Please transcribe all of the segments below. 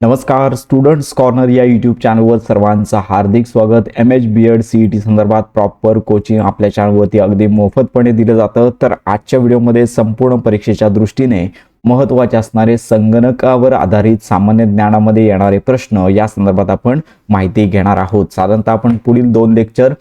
नमस्कार students corner या YouTube चॅनलवर सर्वांचं हार्दिक स्वागत। MH BEd CET संदर्भात प्रॉपर कोचिंग आपल्या चॅनलवरती अगदी मोफतपणे दिलं जातं। तर आजच्या व्हिडिओमध्ये संपूर्ण परीक्षेच्या दृष्टीने महत्त्वाचे असणारे संगणकावर आधारित सामान्य ज्ञानामध्ये येणारे प्रश्न या संदर्भात आपण माहिती घेणार आहोत। साधारणतः आपण पुढील 2 लेक्चर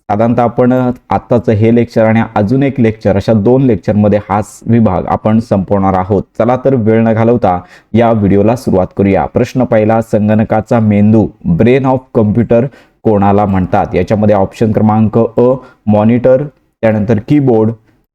साधारणतः आपण आत्ताचं हे लेक्चर आणि अजून एक लेक्चर अशा 2 लेक्चरमध्ये हा विभाग आपण संपवणार आहोत। चला तर वेळ न घालवता या व्हिडिओला सुरुवात करूया। प्रश्न पहिला, संगणकाचा मेंदू ब्रेन ऑफ कम्प्युटर कोणाला म्हणतात? याच्यामध्ये ऑप्शन क्रमांक अ मॉनिटर, त्यानंतर कीबोर्ड,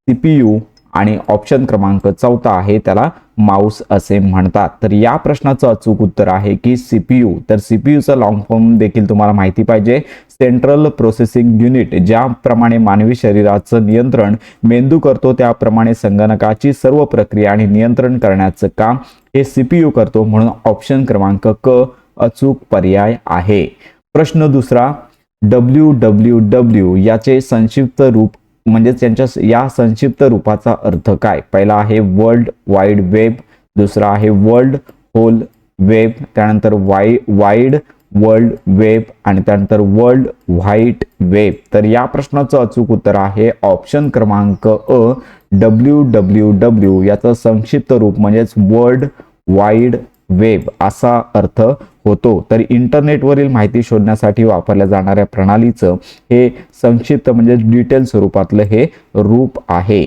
CPU आणि ऑप्शन क्रमांक चौथा आहे त्याला माउस असे म्हणतात। तर या प्रश्नाचं अचूक उत्तर आहे की CPU। तर CPU चा लॉंग फॉर्म देखील तुम्हाला माहिती पाहिजे। Central processing unit. ज्याप्रमाणे मानवी शरीराचं नियंत्रण मेंदू करतो त्याप्रमाणे संगणकाची सर्व प्रक्रिया आणि नियंत्रण करण्याचं काम हे CPU करतो, म्हणून ऑप्शन क्रमांक क अचूक पर्याय आहे। प्रश्न दुसरा, WWW याचे संक्षिप्त रूप म्हणजे त्यांच्या या संक्षिप्त रूपाचा अर्थ काय? पहिला आहे वर्ल्ड वाईड वेब, दुसरा आहे वर्ल्ड होल वेब, त्यानंतर वाईड वर्ल्ड वेब आणि त्यानंतर वर्ल्ड व्हाईट वेब। तर या प्रश्नाचं अचूक उत्तर आहे ऑप्शन क्रमांक अ WWW याचं संक्षिप्त रूप म्हणजेच वर्ल्ड वाईड वेब असा अर्थ होतो। तर इंटरनेटवरील माहिती शोधण्यासाठी वापरल्या जाणाऱ्या प्रणालीचं हे संक्षिप्त म्हणजे डिटेल स्वरूपातलं हे रूप आहे।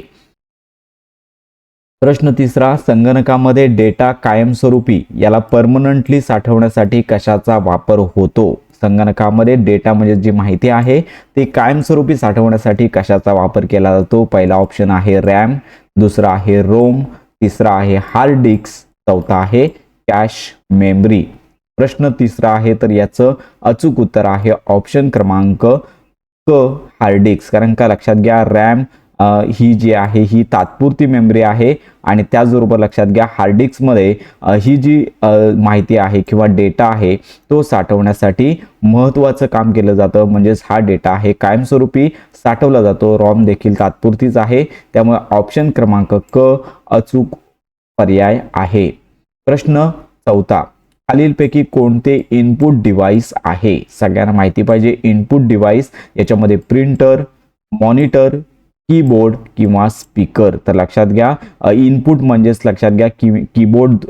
प्रश्न तिसरा, संगणकामध्ये डेटा कायमस्वरूपी याला परमनंटली साठवण्यासाठी कशाचा वापर होतो? संगणकामध्ये डेटा म्हणजे जी माहिती आहे ती कायमस्वरूपी साठवण्यासाठी कशाचा वापर केला जातो? पहिला ऑप्शन आहे रॅम, दुसरा आहे रोम, तिसरा आहे हार्ड डिस्क, चौथा आहे कॅश मेमरी। प्रश्न तिसरा आहे तर याचं अचूक उत्तर आहे ऑप्शन क्रमांक क हार्ड डिस्क। कारण का लक्षात घ्या, रॅम ही जी आहे ही तात्पुरती मेमरी आहे आणि त्याचबरोबर लक्षात घ्या हार्ड डिस्क मध्ये ही जी माहिती आहे किंवा डेटा आहे तो साठवण्यासाठी महत्त्वाचं काम केलं जातं, म्हणजेच हा डेटा आहे कायमस्वरूपी साठवला जातो। रॉम देखील तात्पुरतीच आहे, त्यामुळे ऑप्शन क्रमांक क अचूक पर्याय आहे। प्रश्न चौथा, खालीलपैकी कोणते इनपुट डिव्हाइस आहे? सगळ्यांना माहिती पाहिजे इनपुट डिव्हाइस याच्यामध्ये प्रिंटर, मॉनिटर, कीबोर्ड किंवा स्पीकर। तर लक्षात घ्या इनपुट म्हणजेच लक्षात घ्या कीबोर्ड।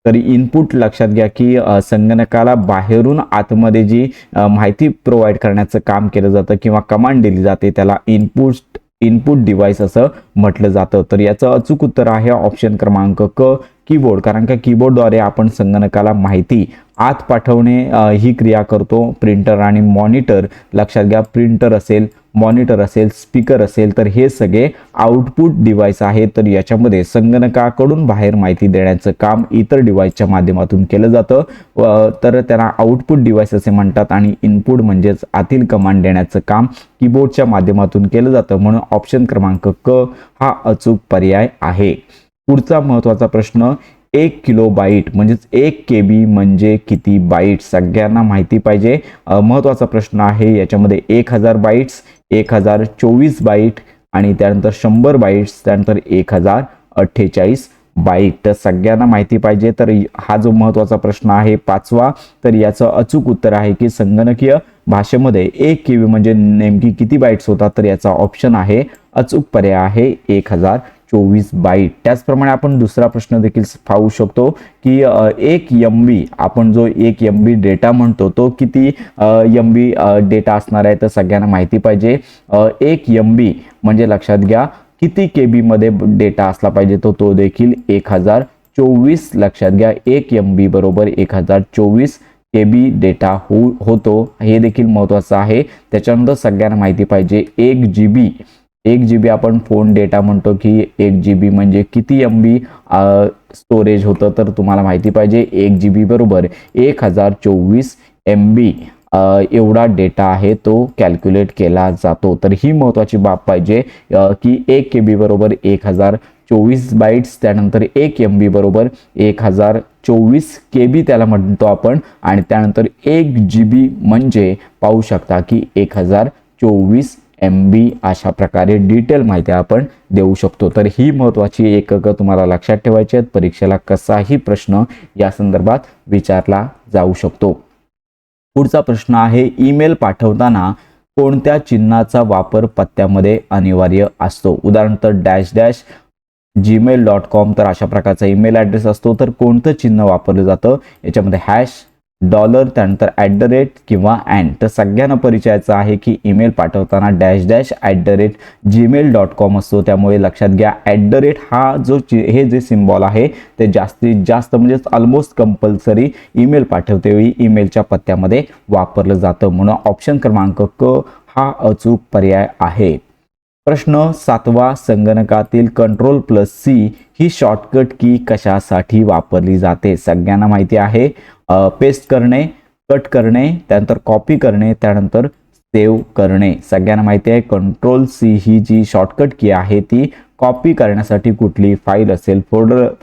तरी इनपुट लक्षात घ्या की संगणकाला बाहेरून आतमध्ये जी माहिती प्रोव्हाइड करण्याचं काम केलं जातं किंवा कमांड दिली जाते त्याला इनपुट डिव्हाइस असं म्हटलं जातं। तर याचं अचूक उत्तर आहे ऑप्शन क्रमांक क कीबोर्ड। कारण का कीबोर्डद्वारे आपण संगणकाला माहिती आत पाठवणे ही क्रिया करतो। प्रिंटर आणि मॉनिटर लक्षात घ्या, प्रिंटर असेल, मॉनिटर असेल, स्पीकर असेल, तर हे सगळे आउटपुट डिव्हाइस आहेत। तर याच्यामध्ये संगणकाकडून बाहेर माहिती देण्याचं काम इतर डिव्हाइसच्या माध्यमातून केलं जातं, तर त्यांना आउटपुट डिव्हाइस असे म्हणतात। आणि इनपुट म्हणजेच आतील कमांड देण्याचं काम कीबोर्डच्या माध्यमातून केलं जातं, म्हणून ऑप्शन क्रमांक क हा अचूक पर्याय आहे। पुढचा महत्त्वाचा प्रश्न, 1 किलोबाईट म्हणजेच 1 KB म्हणजे किती बाईट? सगळ्यांना माहिती पाहिजे, महत्त्वाचा प्रश्न आहे। याच्यामध्ये 1000 बाईट्स, 1024 बाईट आणि त्यानंतर 100 बाईट्स, त्यानंतर 1048 बाईट। तर सगळ्यांना माहिती पाहिजे। तर हा जो महत्त्वाचा प्रश्न आहे पाचवा, तर याचं अचूक उत्तर आहे की संगणकीय भाषेमध्ये 1 KB म्हणजे नेमकी किती बाईट्स होतात? तर याचा ऑप्शन आहे अचूक पर्याय आहे 1024 बाईट। त्याचप्रमाणे आपण दुसरा प्रश्न देखील पाहू शकतो की 1 MB आपण जो 1 MB डेटा म्हणतो तो किती MB डेटा असणार आहे? तर सगळ्यांना माहिती पाहिजे 1 MB म्हणजे लक्षात घ्या किती KB मध्ये डेटा असला पाहिजे, तो देखील 1024। लक्षात घ्या 1 MB बरोबर 1024 KB डेटा होतो, हे देखील महत्त्वाचं आहे। त्याच्यानंतर सगळ्यांना माहिती पाहिजे 1 GB आपण फोन डेटा म्हणतो की 1 GB म्हणजे किती MB स्टोरेज होतं? तर तुम्हाला माहिती पाहिजे 1 GB बरोबर 1024 MB एवढा डेटा आहे तो कॅल्क्युलेट केला जातो। तर ही महत्त्वाची बाब पाहिजे की 1 KB बरोबर 1024 बाईट्स, त्यानंतर 1 MB बरोबर 1024 KB त्याला म्हणतो आपण, आणि त्यानंतर 1 GB म्हणजे पाहू शकता की 1024 MB अशा प्रकारे डिटेल माहिती आपण देऊ शकतो. तर ही महत्त्वाची एककं तुम्हाला लक्षात ठेवायची आहेत. परीक्षेला कसाही प्रश्न या संदर्भात विचारला जाऊ शकतो. पुढचा प्रश्न आहे, ईमेल पाठवताना कोणत्या चिन्हाचा वापर पत्त्यामध्ये अनिवार्य असतो? उदाहरणार्थ gmail.com तर अशा प्रकारचा ईमेल ॲड्रेस असतो. तर कोणतं चिन्ह वापरलं जातं याच्यामध्ये? हॅश, डॉलर, त्यानंतर @ किंवा अँड. तर सगळ्यांना परिचयाचं आहे की ईमेल पाठवताना @gmail.com असतो. त्यामुळे लक्षात घ्या @ हा जो हे जे सिम्बॉल आहे ते जास्तीत जास्त म्हणजेच ऑलमोस्ट कंपल्सरी ईमेल पाठवतेवेळी ईमेलच्या पत्त्यामध्ये वापरलं जातं. म्हणून ऑप्शन क्रमांक क हा अचूक पर्याय आहे. प्रश्न 7वा, संगणकातील Ctrl+C ही शॉर्टकट की कशासाठी वापरली जाते? सगळ्यांना माहिती आहे, पेस्ट करणे, कट करणे, त्यानंतर कॉपी करणे, त्यानंतर सेव्ह करणे. सगळ्यांना माहिती आहे Ctrl+C ही जी शॉर्टकट की आहे ती कॉपी करण्यासाठी, कुठली फाईल असेल,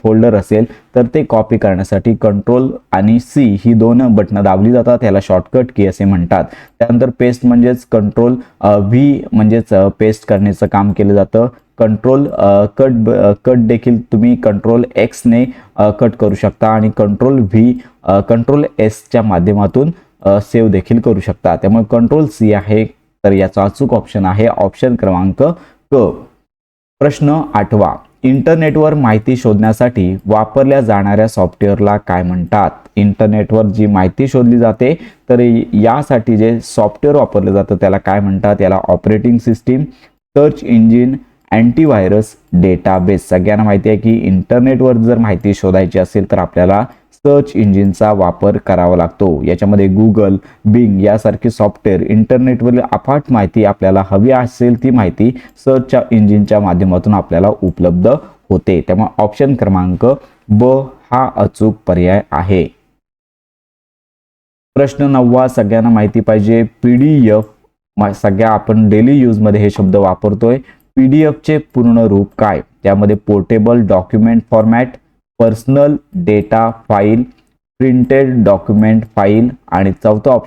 फोल्डर असेल तर ते कॉपी करण्यासाठी Ctrl आणि C ही दोन बटणं दाबली जातात, याला शॉर्टकट की असे म्हणतात. त्यानंतर पेस्ट म्हणजेच Ctrl+V म्हणजेच पेस्ट करण्याचं काम केलं जातं. कट देखील तुम्ही Ctrl+X ने कट करू शकता आणि Ctrl+S च्या माध्यमातून सेव्ह देखील करू शकता. त्यामुळे Ctrl+C आहे, तर याचा अचूक ऑप्शन आहे ऑप्शन क्रमांक क. प्रश्न 8वा, इंटरनेटवर माहिती शोधण्यासाठी वापरल्या जाणाऱ्या सॉफ्टवेअरला काय म्हणतात? इंटरनेटवर जी माहिती शोधली जाते तर यासाठी जे सॉफ्टवेअर वापरलं जातं त्याला काय म्हणतात? याला operating system, search engine, antivirus, database. सगळ्यांना माहिती आहे की इंटरनेटवर जर माहिती शोधायची असेल तर आपल्याला सर्च इंजिनचा वापर करावा लागतो. याच्यामध्ये गुगल, बिंग यासारखे सॉफ्टवेअर इंटरनेटवरील अफाट माहिती आपल्याला हवी असेल ती माहिती सर्च इंजिनच्या माध्यमातून आपल्याला उपलब्ध होते. त्यामुळे ऑप्शन क्रमांक ब हा अचूक पर्याय आहे. प्रश्न 9वा, सगळ्यांना माहिती पाहिजे PDF. सगळ्या आपण डेली यूजमध्ये हे शब्द वापरतोय. PDF चे पूर्ण रूप काय? त्यामध्ये portable document format, personal data file, printed document file आणि चौथा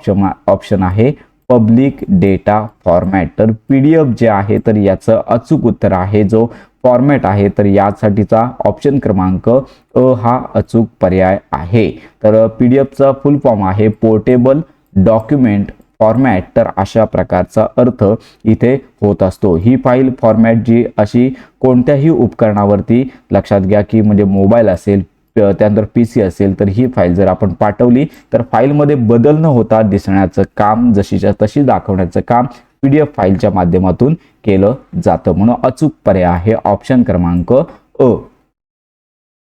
ऑप्शन आहे पब्लिक डेटा फॉर्मॅट. तर PDF जे आहे तर याचं अचूक उत्तर आहे जो फॉर्मॅट आहे तर यासाठीचा ऑप्शन क्रमांक अ हा अचूक पर्याय आहे. तर PDFचा फुल फॉर्म आहे पोर्टेबल डॉक्युमेंट फॉर्मॅट. तर अशा प्रकारचा अर्थ इथे होत असतो. ही फाईल फॉर्मॅट जी अशी कोणत्याही उपकरणावरती, लक्षात घ्या की म्हणजे मोबाईल असेल, त्यानंतर PC असेल तर ही फाईल जर आपण पाठवली तर फाईलमध्ये बदल न होता दिसण्याचं काम, जशीच्या तशी दाखवण्याचं काम PDF फाईलच्या माध्यमातून केलं जातं. म्हणून अचूक पर्याय आहे ऑप्शन क्रमांक अ.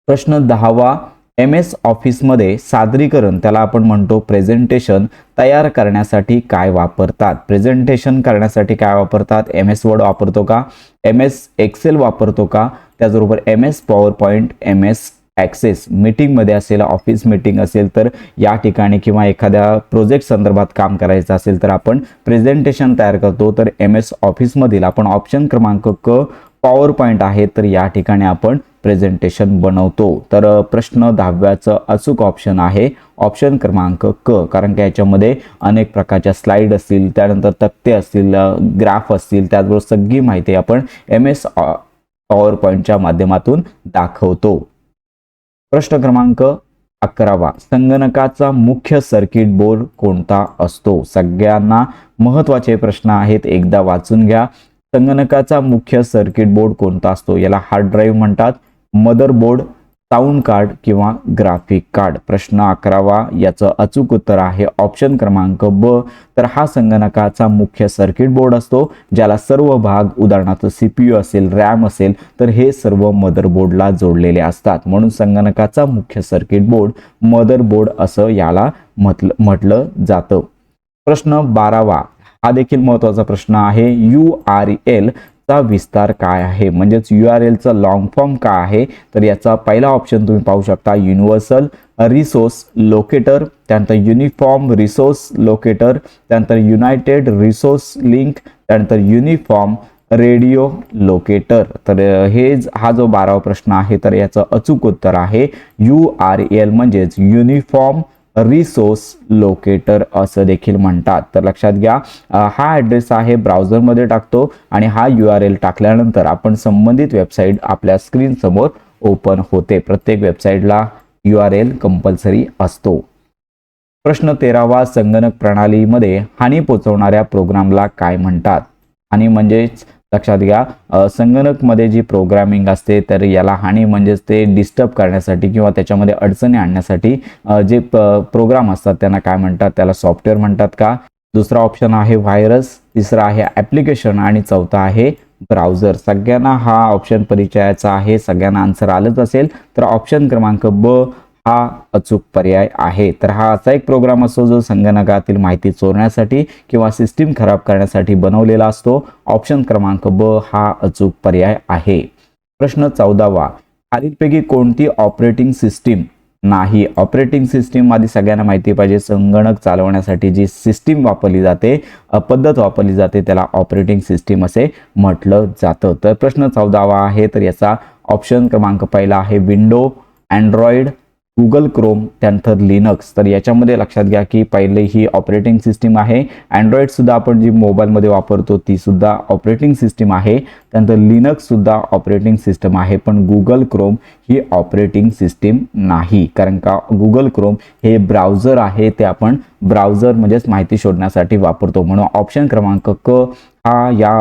प्रश्न 10वा, MS ऑफिसमध्ये सादरीकरण, त्याला आपण म्हणतो प्रेझेंटेशन, तयार करण्यासाठी काय वापरतात? प्रेझेंटेशन करण्यासाठी काय वापरतात? MS वर्ड वापरतो का? MS एक्सेल वापरतो का? त्याचबरोबर MS पॉवरपॉईंट, MS ॲक्सेस. मीटिंगमध्ये असेल, ऑफिस मीटिंग असेल तर या ठिकाणी किंवा एखाद्या प्रोजेक्ट संदर्भात काम करायचं असेल तर आपण प्रेझेंटेशन तयार करतो. तर MS ऑफिसमधील आपण ऑप्शन क्रमांक क पॉवरपॉईंट आहे तर या ठिकाणी आपण प्रेझेंटेशन बनवतो. तर प्रश्न 10व्याचं अचूक ऑप्शन आहे ऑप्शन क्रमांक क. कारण की याच्यामध्ये अनेक प्रकारच्या स्लाइड असतील, त्यानंतर तक्ते असतील, ग्राफ असतील, त्याचबरोबर सगळी माहिती आपण MS पॉवरपॉईंटच्या माध्यमातून दाखवतो. प्रश्न क्रमांक 11वा, संगणकाचा मुख्य सर्किट बोर्ड कोणता असतो? सगळ्यांना महत्त्वाचे प्रश्न आहेत, एकदा वाचून घ्या. संगणकाचा मुख्य सर्किट बोर्ड कोणता असतो? याला हार्ड ड्राईव्ह म्हणतात, मदरबोर्ड, साऊंड कार्ड किंवा ग्राफिक कार्ड. प्रश्न 11वा याचं अचूक उत्तर आहे ऑप्शन क्रमांक ब. तर हा संगणकाचा मुख्य सर्किट बोर्ड असतो ज्याला सर्व भाग, उदाहरणार्थ CPU असेल, रॅम असेल तर हे सर्व मदरबोर्डला जोडलेले असतात. म्हणून संगणकाचा मुख्य सर्किट बोर्ड मदरबोर्ड असं याला म्हटलं जातं. प्रश्न 12वा हा देखील महत्त्वाचा प्रश्न आहे. URL चा विस्तार काय आहे? म्हणजेच URL चा लॉंग फॉर्म काय आहे? तर याचा पहिला ऑप्शन तुम्ही पाहू शकता युनिव्हर्सल रिसोर्स लोकेटर, त्यानंतर युनिफॉर्म रिसोर्स लोकेटर, त्यानंतर युनायटेड रिसोर्स लिंक, त्यानंतर युनिफॉर्म रेडिओ लोकेटर. तर हा जो 12वा प्रश्न आहे तर याचं अचूक उत्तर आहे URL म्हणजेच युनिफॉर्म रिसोर्स लोकेटर असं देखील म्हणतात. तर लक्षात घ्या, हा ॲड्रेस आहे ब्राउझरमध्ये टाकतो आणि हा URL टाकल्यानंतर आपण संबंधित वेबसाईट आपल्या स्क्रीन समोर ओपन होते. प्रत्येक वेबसाईटला URL कंपल्सरी असतो. प्रश्न 13वा, संगणक प्रणालीमध्ये हानी पोहोचवणाऱ्या प्रोग्रामला काय म्हणतात? हानी म्हणजेच लक्षात घ्या, संगणकमध्ये जी प्रोग्रामिंग असते तर याला हानी म्हणजेच ते डिस्टर्ब करण्यासाठी किंवा त्याच्यामध्ये अडचणी आणण्यासाठी जे प्रोग्राम असतात त्यांना काय म्हणतात? त्याला सॉफ्टवेअर म्हणतात का? दुसरा ऑप्शन आहे व्हायरस, तिसरा आहे ॲप्लिकेशन आणि चौथा आहे ब्राउझर. सगळ्यांना हा ऑप्शन परिचयाचा आहे, सगळ्यांना आन्सर आलंच असेल. तर ऑप्शन क्रमांक ब हा अचूक पर्याय आहे. तर हा असा एक प्रोग्राम असतो जो संगणकातील माहिती चोरण्यासाठी किंवा सिस्टीम खराब करण्यासाठी बनवलेला असतो. ऑप्शन क्रमांक ब हा अचूक पर्याय आहे. प्रश्न 14वा, खालीलपैकी कोणती ऑपरेटिंग सिस्टीम नाही? ऑपरेटिंग सिस्टीम आधी सगळ्यांना माहिती पाहिजे, संगणक चालवण्यासाठी जी सिस्टीम वापरली जाते, पद्धत वापरली जाते त्याला ऑपरेटिंग सिस्टीम असे म्हटलं जातं. तर प्रश्न 14वा आहे, तर याचा ऑप्शन क्रमांक पहिला आहे विंडो, अँड्रॉइड, गुगल क्रोम, त्यानंतर लिनक्स. तर याच्यामध्ये लक्षात घ्या की पहिले ही ऑपरेटिंग सिस्टीम आहे. अँड्रॉइड सुद्धा आपण जी मोबाईलमध्ये वापरतो ती सुद्धा ऑपरेटिंग सिस्टीम आहे. त्यानंतर लिनक्स सुद्धा ऑपरेटिंग सिस्टम आहे, पण गुगल क्रोम ही ऑपरेटिंग सिस्टीम नाही, कारण का गुगल क्रोम हे ब्राउझर आहे, ते आपण ब्राउझर म्हणजेच माहिती शोधण्यासाठी वापरतो. म्हणून ऑप्शन क्रमांक क हा या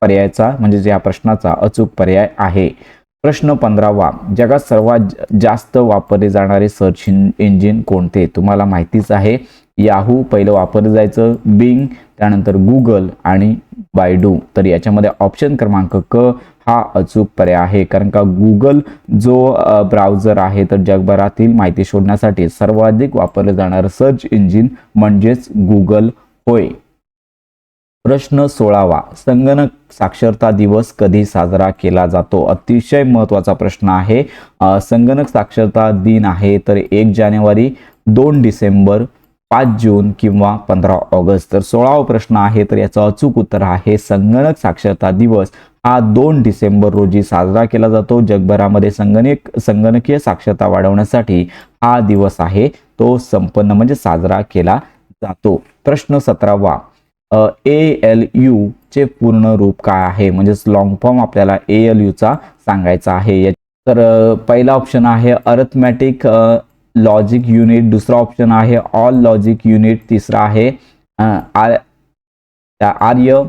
पर्यायाचा म्हणजे या प्रश्नाचा अचूक पर्याय आहे. प्रश्न 15वा, जगात सर्वात जास्त वापरले जाणारे सर्च इंजिन कोणते? तुम्हाला माहितीच आहे, याहू पहिलं वापरलं जायचं, बिंग, त्यानंतर गुगल आणि बायडू. तर याच्यामध्ये ऑप्शन क्रमांक क हा अचूक पर्याय आहे, कारण का गुगल जो ब्राउझर आहे तर जगभरातील माहिती शोधण्यासाठी सर्वाधिक वापरलं जाणारं सर्च इंजिन म्हणजेच गुगल होय. प्रश्न 16वा, संगणक साक्षरता दिवस कधी साजरा केला जातो? अतिशय महत्त्वाचा प्रश्न आहे. संगणक साक्षरता दिन आहे तर 1 जानेवारी, 2 डिसेंबर, 5 जून किंवा 15 ऑगस्ट. तर 16वा प्रश्न आहे, तर याचं अचूक उत्तर आहे संगणक साक्षरता दिवस हा 2 डिसेंबर रोजी साजरा केला जातो. जगभरामध्ये संगणकीय साक्षरता वाढवण्यासाठी हा दिवस आहे तो संपन्न म्हणजे साजरा केला जातो. प्रश्न 17वा, ALU चे पूर्ण रूप काय आहे? म्हणजेच लॉंग फॉर्म आपल्याला ALU चा सांगायचा आहे. तर पहिला ऑप्शन आहे अरिथमॅटिक लॉजिक युनिट, दुसरा ऑप्शन आहे ऑल लॉजिक युनिट, तिसरा आहे आर्य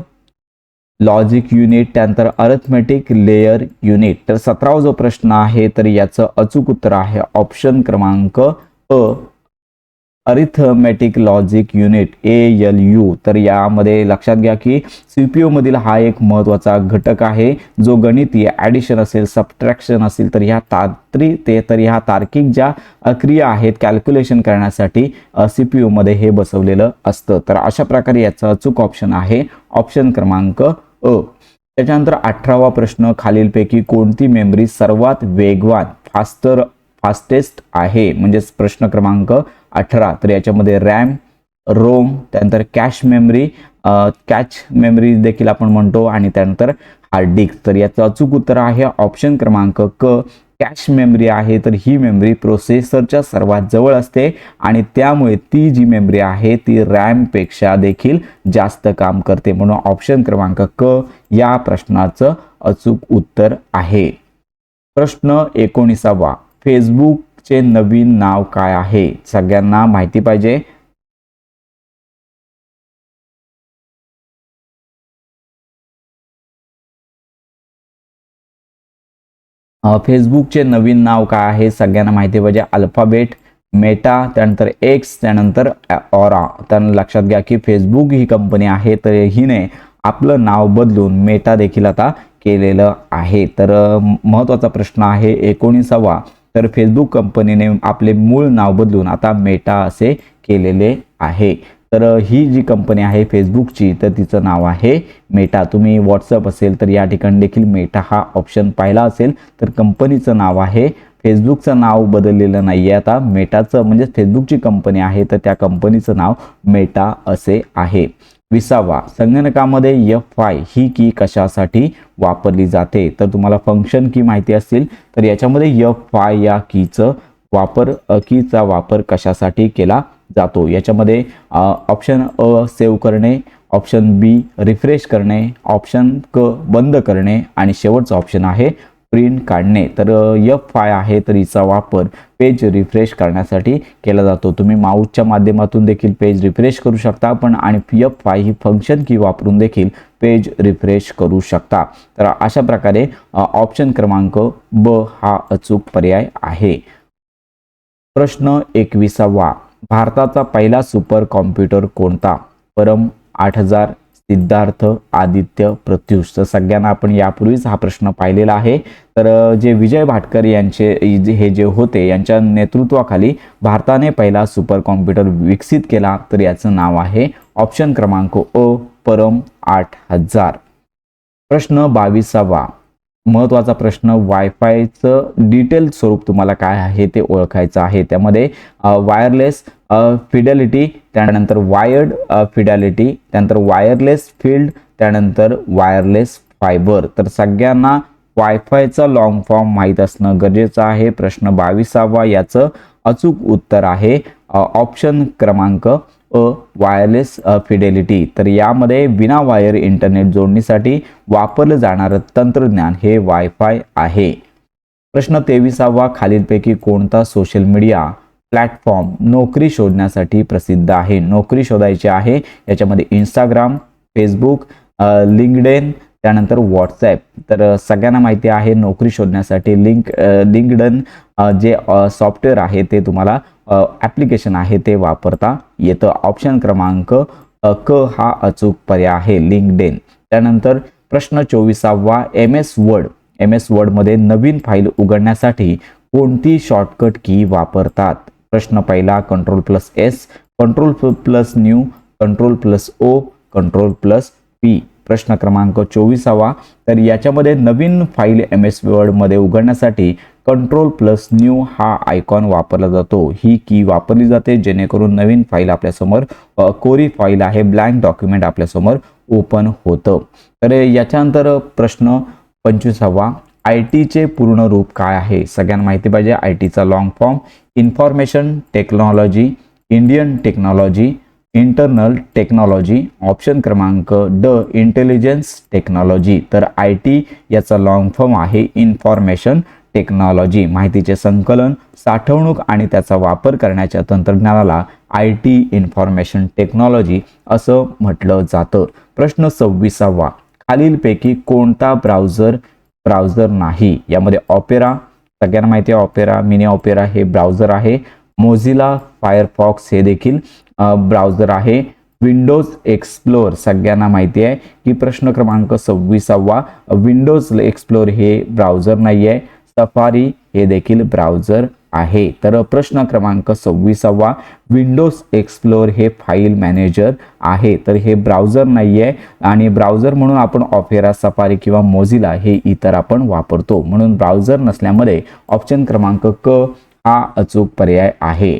लॉजिक युनिट, त्यानंतर अरिथमॅटिक लेयर युनिट. तर 17वा जो प्रश्न आहे तर याचं अचूक उत्तर आहे ऑप्शन क्रमांक अ अरिथमॅटिक लॉजिक युनिट ALU. तर यामध्ये लक्षात घ्या की CPU मधील हा एक महत्त्वाचा घटक आहे जो गणितीय ॲडिशन असेल, सबट्रॅक्शन असेल, तर ह्या तार्किक ज्या क्रिया आहेत कॅल्क्युलेशन करण्यासाठी CPU मध्ये हे बसवलेलं असतं. तर अशा प्रकारे याचा अचूक ऑप्शन आहे ऑप्शन क्रमांक अ. त्याच्यानंतर 18वा प्रश्न, खालीलपैकी कोणती मेमरी सर्वात वेगवान फास्टेस्ट आहे? म्हणजेच प्रश्न क्रमांक 18. तर याच्यामध्ये रॅम, रोम, त्यानंतर कॅश मेमरी देखील आपण म्हणतो आणि त्यानंतर हार्ड डिस्क. तर याचं अचूक उत्तर आहे ऑप्शन क्रमांक क कॅश मेमरी आहे. तर ही मेमरी प्रोसेसरच्या सर्वात जवळ असते आणि त्यामुळे ती जी मेमरी आहे ती रॅम पेक्षा देखील जास्त काम करते. म्हणून ऑप्शन क्रमांक क या प्रश्नाचं अचूक उत्तर आहे. प्रश्न 19वा, फेसबुकचे नवीन नाव काय आहे? सगळ्यांना माहिती पाहिजे. फेसबुकचे नवीन नाव काय आहे? सगळ्यांना माहिती पाहिजे. अल्फाबेट, मेटा, त्यानंतर एक्स, त्यानंतर ऑरा. तर लक्षात घ्या की फेसबुक ही कंपनी आहे तर हिने आपलं नाव बदलून मेटा देखील आता केलेलं आहे. तर महत्त्वाचा प्रश्न आहे 19वा, तर फेसबुक कंपनीने आपले मूळ नाव बदलून आता मेटा असे केलेले आहे. तर ही जी कंपनी आहे फेसबुकची तर तिचं नाव आहे मेटा. तुम्ही व्हॉट्सअप असेल तर या ठिकाणी देखील मेटा हा ऑप्शन पाहिला असेल. तर कंपनीचं नाव आहे, फेसबुकचं नाव बदललेलं नाही आहे आता, मेटाचं म्हणजे फेसबुकची कंपनी आहे तर त्या कंपनीचं नाव मेटा असे आहे. 20वा, संगणकामध्ये F5 ही की कशासाठी वापरली जाते? तर तुम्हाला फंक्शन की माहिती असतील तर याच्यामध्ये F5 या कीचं वापर कीचा वापर कशासाठी केला जातो? याच्यामध्ये ऑप्शन अ सेव्ह करणे, ऑप्शन बी रिफ्रेश करणे, ऑप्शन क बंद करणे आणि शेवटचा ऑप्शन आहे प्रिंट काढणे. तर F5 आहे तर हिचा वापर पेज रिफ्रेश करण्यासाठी केला जातो. तुम्ही माऊसच्या माध्यमातून देखील पेज रिफ्रेश करू शकता पण आणि F5 ही फंक्शन की वापरून देखील पेज रिफ्रेश करू शकता. तर अशा प्रकारे ऑप्शन क्रमांक ब हा अचूक पर्याय आहे. प्रश्न 21वा, भारताचा पहिला सुपर कॉम्प्युटर कोणता? परम, 8000, सिद्धार्थ, आदित्य, प्रत्युष. तर सगळ्यांना आपण यापूर्वीच हा प्रश्न पाहिलेला आहे. तर जे विजय भाटकर यांचे हे जे होते यांच्या नेतृत्वाखाली भारताने पहिला सुपर कॉम्प्युटर विकसित केला तर याचं नाव आहे ऑप्शन क्रमांक अ परम 8000. प्रश्न 22वा, महत्त्वाचा प्रश्न, वायफायचं डिटेल स्वरूप तुम्हाला काय आहे ते ओळखायचं आहे. त्यामध्ये वायरलेस फिडेलिटी, त्यानंतर वायर्ड फिडेलिटी, त्यानंतर वायरलेस फील्ड, त्यानंतर वायरलेस फायबर. तर सगळ्यांना वायफायचा लॉंग फॉर्म माहीत असणं गरजेचं आहे. प्रश्न 22वा याचं अचूक उत्तर आहे ऑप्शन क्रमांक अ वायरलेस फिडेलिटी. तर यामध्ये विना वायर इंटरनेट जोडणीसाठी वापरलं जाणारं तंत्रज्ञान हे वायफाय आहे. प्रश्न 23वा, खालीलपैकी कोणता सोशल मीडिया प्लॅटफॉर्म नोकरी शोधण्यासाठी प्रसिद्ध आहे? नोकरी शोधायची आहे याच्यामध्ये इंस्टाग्राम, फेसबुक, लिंक्डइन, त्यानंतर व्हॉट्सॲप. तर सगळ्यांना माहिती आहे नोकरी शोधण्यासाठी लिंक्डइन जे सॉफ्टवेअर आहे ते तुम्हाला ॲप्लिकेशन आहे ते वापरता येतं. ऑप्शन क्रमांक क हा अचूक पर्याय आहे लिंक्डइन. त्यानंतर प्रश्न 24वा, एम एस वर्डमध्ये नवीन फाईल उघडण्यासाठी कोणती शॉर्टकट की वापरतात? प्रश्न पहिला, Ctrl+S, Ctrl+New, Ctrl+O, Ctrl+P. प्रश्न क्रमांक 24वा, तर याच्यामध्ये नवीन फाईल MS वर्डमध्ये उघडण्यासाठी Ctrl+New हा आयकॉन वापरला जातो. ही की वापरली जाते जेणेकरून नवीन फाईल आपल्यासमोर कोरी फाईल आहे, ब्लँक डॉक्युमेंट आपल्यासमोर ओपन होतं. तर याच्यानंतर प्रश्न 25वा, IT चे पूर्ण रूप काय आहे? सगळ्यांना माहिती पाहिजे. ITचा long form information technology, Indian technology, internal technology. Option क्रमांक ड इंटेलिजन्स टेक्नॉलॉजी. तर IT याचा लॉंग फॉर्म आहे इन्फॉर्मेशन टेक्नॉलॉजी. माहितीचे संकलन, साठवणूक आणि त्याचा वापर करण्याच्या तंत्रज्ञानाला IT इन्फॉर्मेशन टेक्नॉलॉजी असं म्हटलं जातं. प्रश्न 26वा, खालीलपैकी कोणता ब्राउझर नाही? यामध्ये ऑपेरा, सगळ्यांना माहिती आहे ऑपेरा, मिनी ऑपेरा हे ब्राउझर आहे. मोझिला फायरफॉक्स हे देखील ब्राउझर आहे. विंडोज एक्सप्लोर सगळ्यांना माहिती आहे की प्रश्न क्रमांक 26वा, विंडोज एक्सप्लोर हे ब्राउझर नाही आहे. सफारी हे देखील ब्राउझर आहे. तर प्रश्न क्रमांक 26वा, विंडोज एक्सप्लोर हे फाईल मॅनेजर आहे. तर हे ब्राउझर नाही आहे आणि ब्राउझर म्हणून आपण ऑपेरा, सफारी किंवा मोझिला हे इतर आपण वापरतो. म्हणून ब्राउझर नसल्यामुळे ऑप्शन क्रमांक क हा अचूक पर्याय आहे.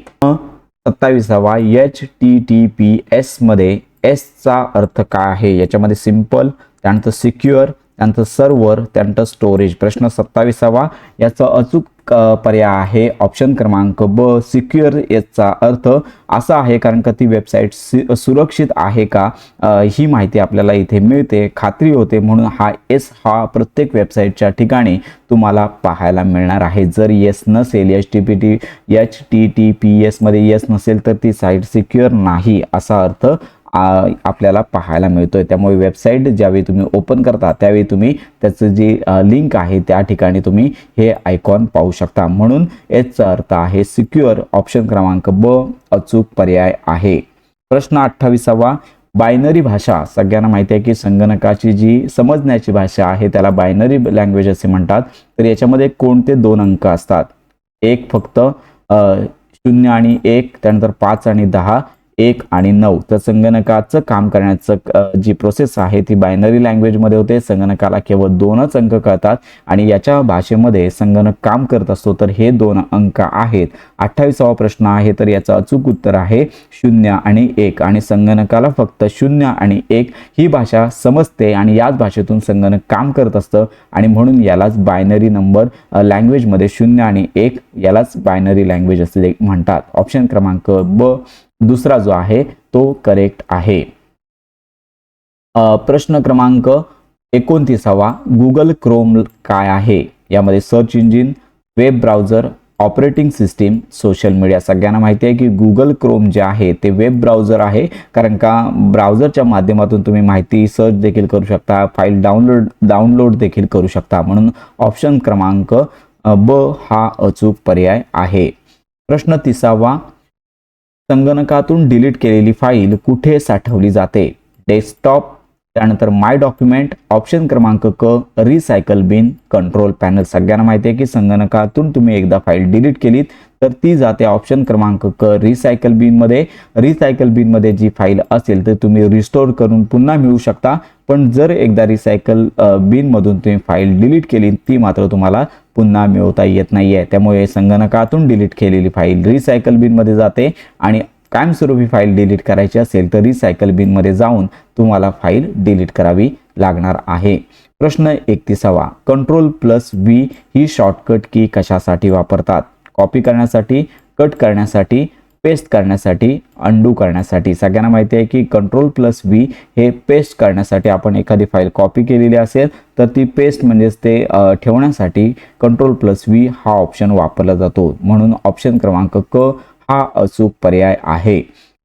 27वा, HTTPS मध्ये एसचा अर्थ काय आहे? याच्यामध्ये सिंपल, त्यानंतर सिक्युअर, त्यानंतर सर्व्हर, त्यानंतर स्टोरेज. प्रश्न 27वा याचा अचूक पर्याय आहे ऑप्शन क्रमांक ब सिक्युअर. याचा अर्थ असा आहे कारण का ती वेबसाईट सुरक्षित आहे का ही माहिती आपल्याला इथे मिळते, खात्री होते. म्हणून हा एस हा प्रत्येक वेबसाईटच्या ठिकाणी तुम्हाला पाहायला मिळणार आहे. जर येस नसेल, HTTPS मध्ये येस नसेल तर ती साईट सिक्युअर नाही असा अर्थ आपल्याला पाहायला मिळतोय. त्यामुळे वेबसाईट ज्यावेळी तुम्ही ओपन करता त्यावेळी तुम्ही त्याचं जी लिंक आहे त्या ठिकाणी तुम्ही हे आयकॉन पाहू शकता. म्हणून याचा अर्थ आहे सिक्युअर. ऑप्शन क्रमांक ब अचूक पर्याय आहे. प्रश्न 28वा, बायनरी भाषा सगळ्यांना माहिती आहे की संगणकाची जी समजण्याची भाषा आहे त्याला बायनरी लँग्वेज असे म्हणतात. तर याच्यामध्ये कोणते दोन अंक असतात? एक फक्त 0 आणि 1, त्यानंतर 5 आणि 10, 1 आणि 9. तर संगणकाचं काम करण्याचं जी प्रोसेस आहे ती बायनरी लँग्वेजमध्ये होते. संगणकाला केवळ 2च अंक कळतात आणि याच्या भाषेमध्ये संगणक काम करत असतो. तर हे 2 अंक आहेत. 28वा प्रश्न आहे, तर याचं अचूक उत्तर आहे 0 आणि 1. आणि संगणकाला फक्त 0 आणि 1 ही भाषा समजते आणि याच भाषेतून संगणक काम करत असतं आणि म्हणून यालाच बायनरी नंबर लँग्वेजमध्ये 0 आणि 1 यालाच बायनरी लँग्वेज असे म्हणतात. ऑप्शन क्रमांक ब दुसरा जो आहे तो करेक्ट आहे. प्रश्न क्रमांक 29वा, गुगल क्रोम काय आहे? यामध्ये search engine, web browser, operating system, social media. सगळ्यांना माहिती आहे की गुगल क्रोम जे आहे ते वेब ब्राउझर आहे, कारण का ब्राउझरच्या माध्यमातून तुम्ही माहिती सर्च देखील करू शकता, फाईल डाउनलोड देखील करू शकता. म्हणून ऑप्शन क्रमांक ब हा अचूक पर्याय आहे. प्रश्न 30वा, संगणकातून डिलीट केलेली फाईल कुठे साठवली जाते? डेस्कटॉप, त्यानंतर माय डॉक्युमेंट, ऑप्शन क्रमांक क रिसायकल बिन, कंट्रोल पॅनल. सगळ्यांना माहिती आहे की संगणकातून तुम्ही एकदा फाईल डिलीट केलीत तर ती जाते ऑप्शन क्रमांक क रिसायकल बिनमध्ये. रिसायकल बिनमध्ये जी फाईल असेल तर तुम्ही रिस्टोर करून पुन्हा मिळवू शकता, पण जर एकदा रिसायकल बिनमधून तुम्ही फाईल डिलीट केली ती मात्र तुम्हाला पुन्हा मिळवता येत नाही आहे. त्यामुळे संगणकातून डिलीट केलेली फाईल रिसायकल बिनमध्ये जाते आणि कायमस्वरूपी फाईल डिलीट करायची असेल तर रिसायकल बिनमध्ये जाऊन तुम्हाला फाईल डिलीट करावी लागणार आहे. प्रश्न 31वा, Ctrl+V ही शॉर्टकट की कशासाठी वापरतात? कॉपी करण्यासाठी, कट करण्यासाठी, पेस्ट करण्यासाठी, अंडू करण्यासाठी. सगळ्यांना माहिती आहे की Ctrl+V हे पेस्ट करण्यासाठी, आपण एखादी फाईल कॉपी केलेली असेल तर ती पेस्ट म्हणजेच ते ठेवण्यासाठी Ctrl+V हा ऑप्शन वापरला जातो. म्हणून ऑप्शन क्रमांक क हा अचूक पर्याय आहे.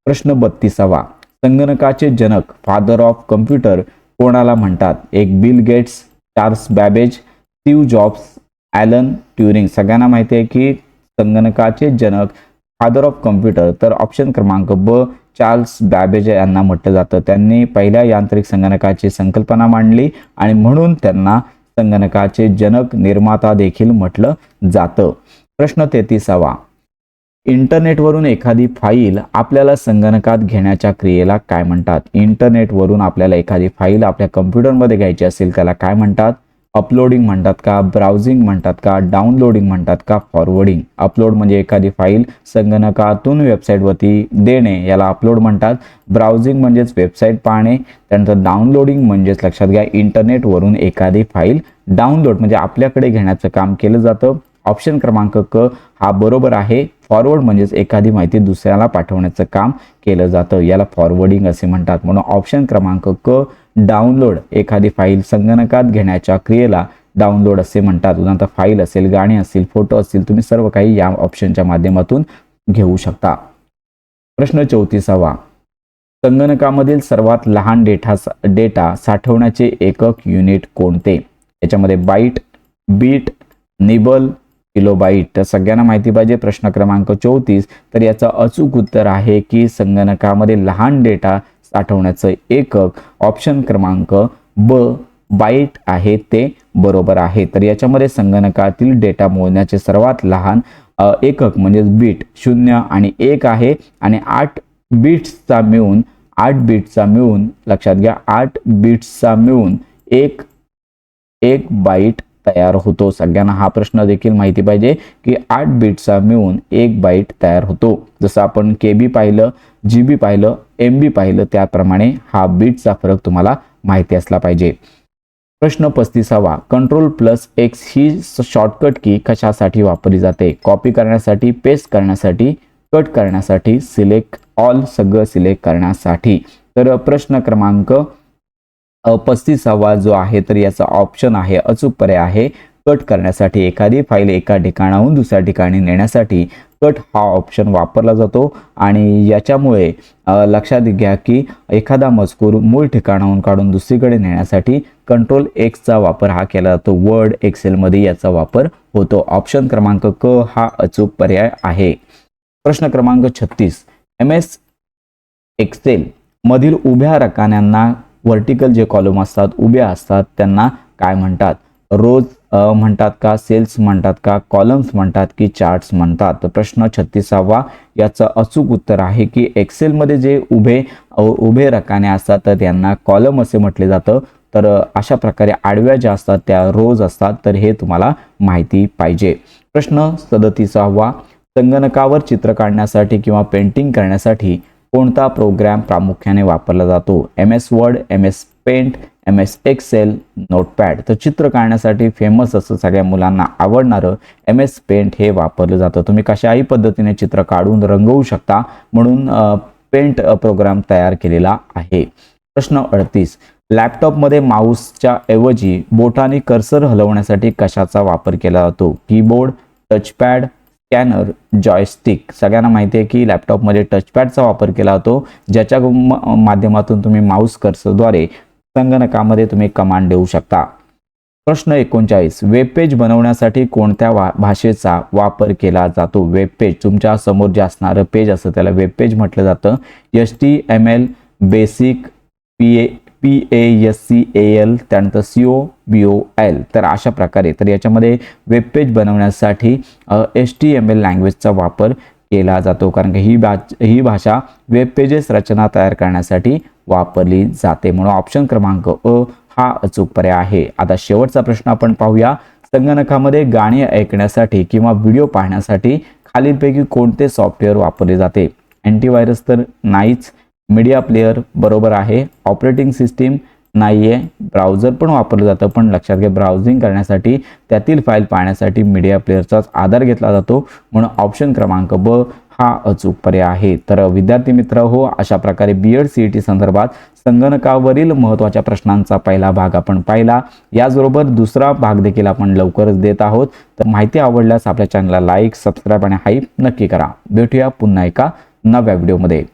प्रश्न 32वा, संगणकाचे जनक, फादर ऑफ कम्प्युटर कोणाला म्हणतात? एक Bill Gates, Charles Babbage, Steve Jobs, Alan Turing. सगळ्यांना माहिती आहे की संगणकाचे जनक, फादर ऑफ कम्प्युटर, तर ऑप्शन क्रमांक ब चार्ल्स बॅबेज यांना म्हटलं जातं. त्यांनी पहिल्या यांत्रिक संगणकाची संकल्पना मांडली आणि म्हणून त्यांना संगणकाचे जनक, निर्माता देखील म्हटलं जातं. प्रश्न 33वा, इंटरनेटवरून एखादी फाईल आपल्याला संगणकात घेण्याच्या क्रियेला काय म्हणतात? इंटरनेटवरून आपल्याला एखादी फाईल आपल्या कम्प्युटरमध्ये घ्यायची असेल त्याला काय म्हणतात? अपलोडिंग म्हणतात का, ब्राउझिंग म्हणतात का, डाउनलोडिंग म्हणतात का, फॉरवर्डिंग? अपलोड म्हणजे एखादी फाईल संगणकातून वेबसाईटवरती देणे याला अपलोड म्हणतात. ब्राउझिंग म्हणजेच वेबसाईट पाहणे. त्यानंतर डाउनलोडिंग म्हणजेच लक्षात घ्या इंटरनेटवरून एखादी फाईल डाउनलोड म्हणजे आपल्याकडे घेण्याचं काम केलं जातं. ऑप्शन क्रमांक क हा बरोबर आहे. फॉरवर्ड म्हणजेच एखादी माहिती दुसऱ्याला पाठवण्याचं काम केलं जातं, याला फॉरवर्डिंग असे म्हणतात. म्हणून ऑप्शन क्रमांक क डाउनलोड, एखादी फाईल संगणकात घेण्याच्या क्रियेला डाउनलोड असे म्हणतात. उदाहरणार्थ फाईल असेल, गाणी असतील, फोटो असतील, तुम्ही सर्व काही या ऑप्शनच्या माध्यमातून घेऊ शकता. प्रश्न 34वा, संगणकामधील सर्वात लहान डेटा साठवण्याचे एकक युनिट कोणते? याच्यामध्ये बाईट, बीट, निबल, किलोबाईट. तर सगळ्यांना माहिती पाहिजे. प्रश्न क्रमांक 34, तर याचं अचूक उत्तर आहे की संगणकामध्ये लहान डेटा साठवण्याचं एकक ऑप्शन क्रमांक ब बाईट आहे ते बरोबर आहे. तर याच्यामध्ये संगणकातील डेटा मोजण्याचे सर्वात लहान एकक म्हणजे बीट 0 आणि 1 आहे आणि 8 बिट्सचा मिळून लक्षात घ्या 8 बिट्सचा मिळून एक बाईट तयार होतो. सगळ्यांना हा प्रश्न देखील माहिती पाहिजे की 8 बिटचा मिळून 1 बाईट तयार होतो. जसं आपण केबी पाहिलं, जीबी पाहिलं, एमबी पाहिलं, त्याप्रमाणे हा बिटचा फरक तुम्हाला माहिती असला पाहिजे. प्रश्न 35वा, Ctrl+X ही शॉर्टकट की कशासाठी वापरली जाते? कॉपी करण्यासाठी, पेस्ट करण्यासाठी, कट करण्यासाठी, सिलेक्ट ऑल सगळं सिलेक्ट करण्यासाठी. तर प्रश्न क्रमांक 35वा जो आहे तर याचा ऑप्शन आहे अचूक पर्याय आहे कट करण्यासाठी. एखादी फाईल एका ठिकाणाहून दुसऱ्या ठिकाणी नेण्यासाठी कट हा ऑप्शन वापरला जातो आणि याच्यामुळे लक्षात घ्या की एखादा मजकूर मूळ ठिकाणाहून काढून दुसरीकडे नेण्यासाठी Ctrl+X चा वापर हा केला जातो. वर्ड, एक्सेलमध्ये याचा वापर होतो. ऑप्शन क्रमांक क हा अचूक पर्याय आहे. प्रश्न क्रमांक 36, MS एक्सेल मधील उभ्या रकान्यांना, व्हर्टिकल जे कॉलम असतात उभ्या असतात त्यांना काय म्हणतात? रोज, म्हणतात का, सेल्स म्हणतात का, कॉलम्स म्हणतात की चार्ट्स म्हणतात. तर प्रश्न 36वा याचं अचूक उत्तर आहे की एक्सेलमध्ये जे उभे रकाने असतात तर त्यांना कॉलम असे म्हटले जातं. तर अशा प्रकारे आडव्या ज्या असतात त्या रोज असतात. तर हे तुम्हाला माहिती पाहिजे. प्रश्न 37वा, संगणकावर चित्र काढण्यासाठी किंवा पेंटिंग करण्यासाठी कोणता प्रोग्राम प्रामुख्याने वापरला जातो? MS Word, MS Paint, MS Excel, Notepad. तर चित्र काढण्यासाठी फेमस असं सगळ्या मुलांना आवडणारं MS पेंट हे वापरलं जातं. तुम्ही कशाही पद्धतीने चित्र काढून रंगवू शकता म्हणून पेंट प्रोग्राम तयार केलेला आहे. प्रश्न 38, लॅपटॉपमध्ये माऊसच्या ऐवजी बोटाने कर्सर हलवण्यासाठी कशाचा वापर केला जातो? Keyboard, touchpad, scanner, joystick. सगळ्यांना माहिती आहे की लॅपटॉपमध्ये टचपॅडचा वापर केला जातो, ज्याच्या माध्यमातून तुम्ही माऊस कर्सरद्वारे संगणकामध्ये तुम्ही कमांड देऊ शकता. प्रश्न 39, वेबपेज बनवण्यासाठी कोणत्या भाषेचा वापर केला जातो? वेबपेज तुमच्या समोर जे असणारं पेज असतं त्याला वेबपेज म्हटलं जातं. HTML, बेसिक, PASCAL, त्यानंतर COBOL. तर अशा प्रकारे तर याच्यामध्ये वेबपेज बनवण्यासाठी HTML लँग्वेजचा वापर केला जातो, कारण की ही भाषा वेबपेजेस रचना तयार करण्यासाठी वापरली जाते. म्हणून ऑप्शन क्रमांक अ हा अचूक पर्याय आहे. आता शेवटचा प्रश्न आपण पाहूया. संगणकामध्ये गाणी ऐकण्यासाठी किंवा व्हिडिओ पाहण्यासाठी खालीलपैकी कोणते सॉफ्टवेअर वापरले जाते? अँटीव्हायरस तर नाहीच, मीडिया प्लेअर बरोबर आहे, ऑपरेटिंग सिस्टीम नाही आहे, ब्राउझर पण वापरलं जातं, पण लक्षात घ्या ब्राउझिंग करण्यासाठी त्यातील फाईल पाहण्यासाठी मीडिया प्लेअरचाच आधार घेतला जातो. म्हणून ऑप्शन क्रमांक ब हा अचूक पर्याय आहे. तर विद्यार्थी मित्र हो, अशा प्रकारे BEd CET संदर्भात संगणकावरील महत्त्वाच्या प्रश्नांचा पहिला भाग आपण पाहिला. याचबरोबर दुसरा भाग देखील आपण लवकरच देत आहोत. तर माहिती आवडल्यास आपल्या चॅनलला लाईक, सबस्क्राईब आणि हाईप नक्की करा. भेटूया पुन्हा एका नव्या व्हिडिओमध्ये.